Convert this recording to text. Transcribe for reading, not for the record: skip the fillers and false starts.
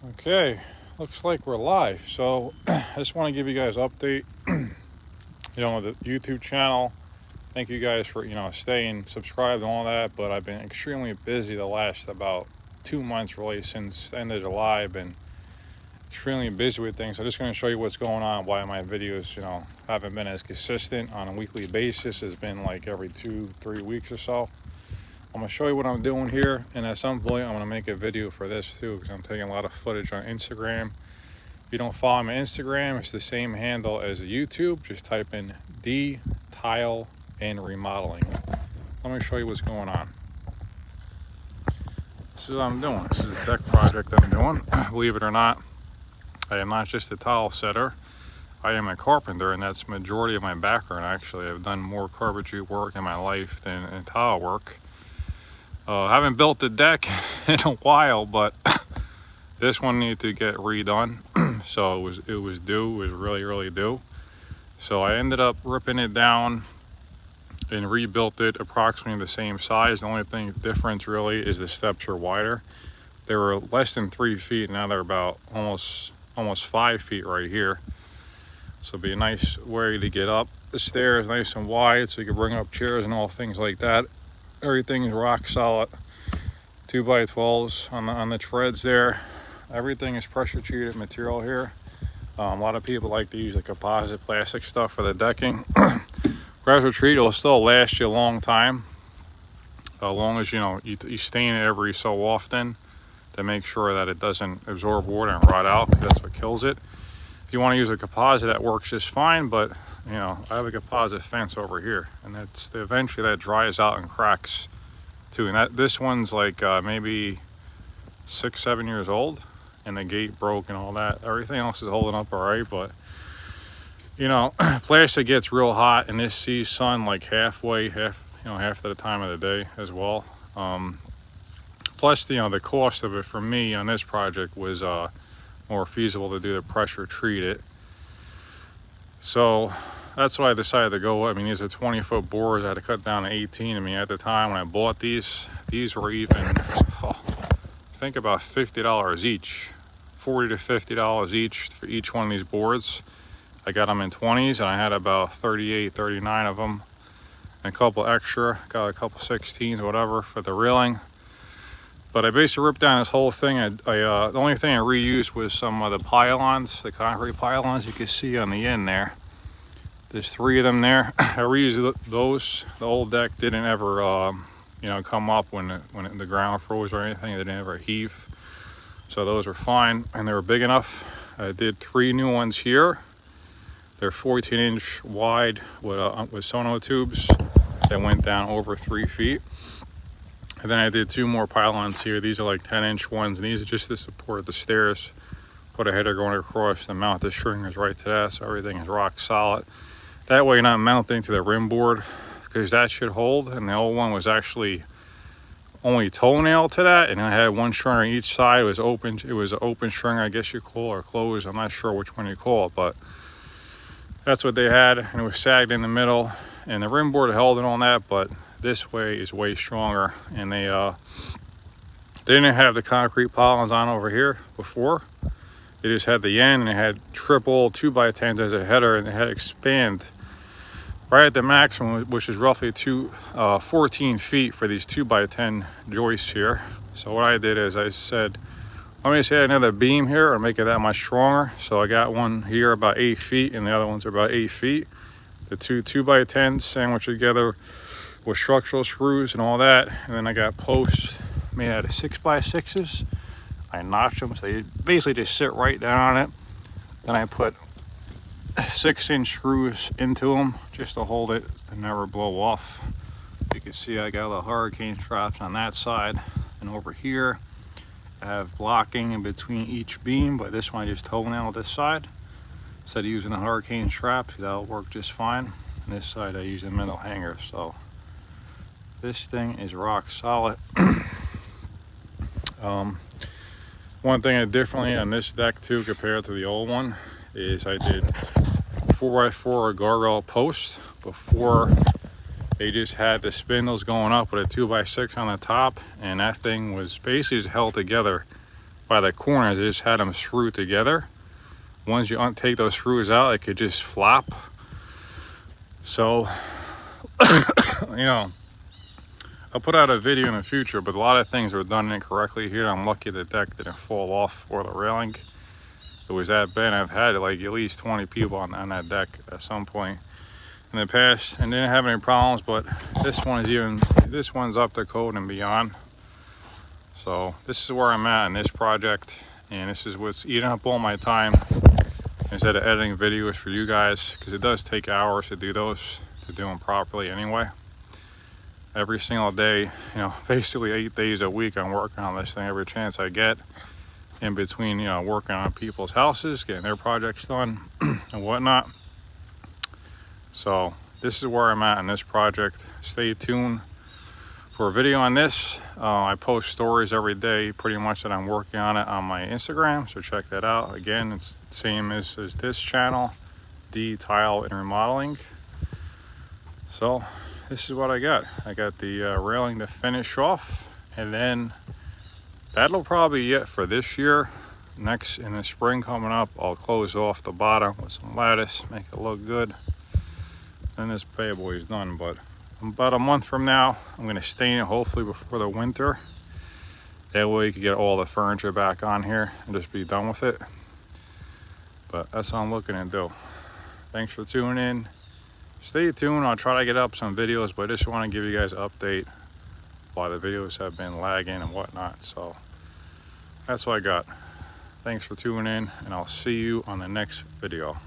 Okay, looks like we're live. So I just want to give you guys an update, the YouTube channel. Thank you guys for, staying subscribed and all that. But I've been extremely busy the last about 2 months, really, since the end of July. I've been extremely busy with things. So I'm just going to show you what's going on, why my videos, haven't been as consistent on a weekly basis. It's been like every 2-3 weeks or so. I'm going to show you what I'm doing here, and at some point I'm going to make a video for this too, because I'm taking a lot of footage on Instagram. If you don't follow me on Instagram, it's the same handle as YouTube. Just type in Tile&Remodeling. Let me show you what's going on. This is what I'm doing. This is a deck project I'm doing. Believe it or not, I am not just a tile setter. I am a carpenter, and that's the majority of my background. Actually, I've done more carpentry work in my life than in tile work. I haven't built the deck in a while, but this one needed to get redone. So it was due. It was really due. So I ended up ripping it down and rebuilt it approximately the same size. The only thing difference really is the steps are wider. They were less than 3 feet. Now they're about almost 5 feet right here. So it'll be a nice way to get up the stairs, nice and wide, so you can bring up chairs and all things like that. Everything is rock solid, 2x12s on the treads there. Everything is pressure treated material here. A lot of people like to use the composite plastic stuff for the decking. Pressure treat will still last you a long time, as long as you stain it every so often to make sure that it doesn't absorb water and rot out, because that's what kills it. If you want to use a composite, that works just fine, but I have a composite fence over here, and eventually that dries out and cracks too. And this one's like maybe 6-7 years old, and the gate broke and all that. Everything else is holding up all right, but plastic gets real hot, and this sees sun like half of the time of the day as well. Plus, the cost of it for me on this project was more feasible to do the pressure treat it. So that's why I decided to go. I mean, these are 20-foot bores. I had to cut down to 18. I mean, at the time when I bought these were even, I think about $50 each, $40 to $50 each for each one of these boards. I got them in 20s, and I had about 38, 39 of them, and a couple extra. Got a couple 16s, whatever, for the railing. But I basically ripped down this whole thing. The only thing I reused was some of the pylons, the concrete pylons you can see on the end there. There's 3 of them there. I reused those. The old deck didn't ever, come up when the ground froze or anything. It didn't ever heave. So those were fine, and they were big enough. I did 3 new ones here. They're 14-inch wide with sono tubes that went down over 3 feet. And then I did 2 more pylons here. These are like 10-inch ones, and these are just to support the stairs. Put a header going across and mount the stringers right to that, so everything is rock solid. That way you're not mounting to the rim board, because that should hold. And the old one was actually only toenail to that, and I had 1 stringer on each side. It was open. It was an open stringer, I guess you call it, or closed. I'm not sure which one you call it, but that's what they had, and it was sagged in the middle. And the rim board held and all that, but this way is way stronger. And they didn't have the concrete pylons on over here before. They just had the end, and they had triple 2x10s as a header, and they had expand right at the maximum, which is roughly 14 feet for these 2x10 joists here. So what I did is I said, let me just add another beam here or make it that much stronger. So I got one here about 8 feet, and the other ones are about 8 feet. The 2x10s sandwiched together with structural screws and all that. And then I got posts made out of 6x6s. I notched them, so they basically just sit right down on it. Then I put 6-inch screws into them just to hold it to never blow off. You can see I got a little hurricane straps on that side, and over here I have blocking in between each beam, but this one I just toenail this side. Instead of using a hurricane strap, that'll work just fine. And this side I use a metal hanger, so this thing is rock solid. One thing I differently on this deck too compared to the old one is I did 4x4 guardrail posts. Before, they just had the spindles going up with a 2x6 on the top, and that thing was basically just held together by the corners, I just had them screwed together. Once you take those screws out, it could just flop. So, you know, I'll put out a video in the future, but a lot of things were done incorrectly here. I'm lucky the deck didn't fall off or the railing. It was that bad. I've had like at least 20 people on that deck at some point in the past and didn't have any problems, but this one's up to code and beyond. So this is where I'm at in this project, and this is what's eating up all my time instead of editing videos for you guys, because it does take hours to do those, to do them properly anyway. Every single day, you know, basically 8 days a week, I'm working on this thing every chance I get, in between, you know, working on people's houses, getting their projects done and whatnot. So this is where I'm at in this project. Stay tuned for a video on this. I post stories every day pretty much that I'm working on it on my Instagram, so check that out. Again, it's the same as this channel, Tile&Remodeling. So this is what I got. I got the railing to finish off, and then that'll probably be it for this year. Next, in the spring coming up, I'll close off the bottom with some lattice, make it look good. Then this bad boy is done, but about a month from now, I'm gonna stain it, hopefully before the winter. That way you can get all the furniture back on here and just be done with it. But that's what I'm looking to do. Thanks for tuning in. Stay tuned. I'll try to get up some videos, but I just want to give you guys an update. A lot of the videos have been lagging and whatnot, so that's what I got. Thanks for tuning in, and I'll see you on the next video.